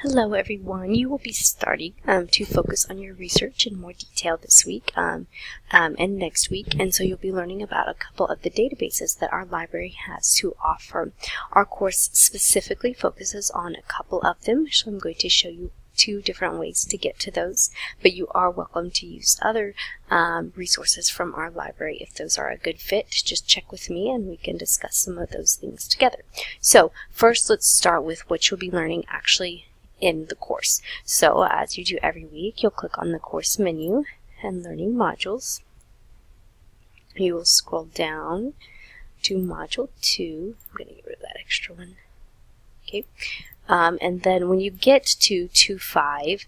Hello everyone, you will be starting to focus on your research in more detail this week and next week, and so you'll be learning about a couple of the databases that our library has to offer. Our course specifically focuses on a couple of them, so I'm going to show you two different ways to get to those, but you are welcome to use other resources from our library if those are a good fit. Just check with me and we can discuss some of those things together. So first, let's start with what you'll be learning actually in the course. So as you do every week, you'll click on the course menu and learning modules. You will scroll down to module 2. I'm going to get rid of that extra one. Okay. And then when you get to 2.5,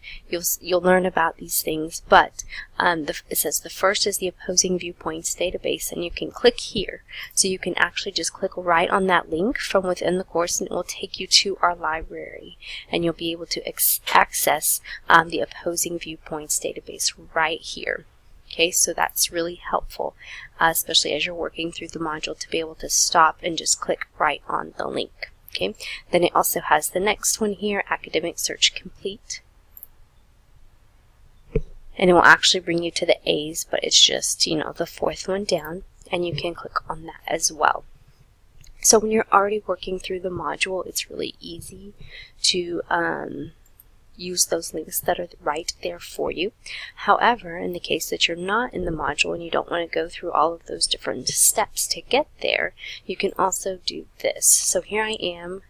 you'll learn about these things, but it says the first is the opposing viewpoints database, and you can click here. So you can actually just click right on that link from within the course, and it will take you to our library, and you'll be able to access the opposing viewpoints database right here. Okay, so that's really helpful, especially as you're working through the module, to be able to stop and just click right on the link. Okay, then it also has the next one here, Academic Search Complete. And it will actually bring you to the A's, but it's just, the fourth one down, and you can click on that as well. So when you're already working through the module, it's really easy to use those links that are right there for you. However, in the case that you're not in the module and you don't want to go through all of those different steps to get there, you can also do this. So here I am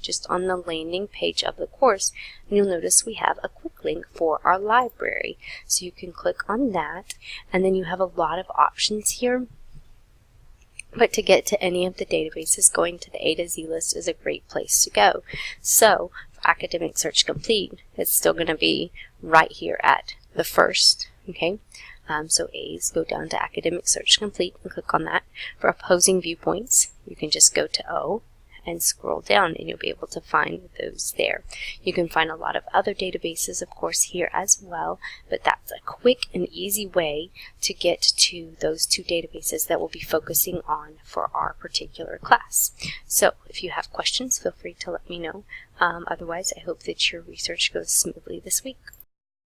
just on the landing page of the course, and you'll notice we have a quick link for our library. So you can click on that, and then you have a lot of options here. But to get to any of the databases, going to the A to Z list is a great place to go. So for Academic Search Complete, it's still going to be right here at the first. Okay, so A's, go down to Academic Search Complete and click on that. For opposing viewpoints, you can just go to O and scroll down, and you'll be able to find those there. You can find a lot of other databases, of course, here as well, but that's a quick and easy way to get to those two databases that we'll be focusing on for our particular class. So if you have questions, feel free to let me know. Otherwise, I hope that your research goes smoothly this week.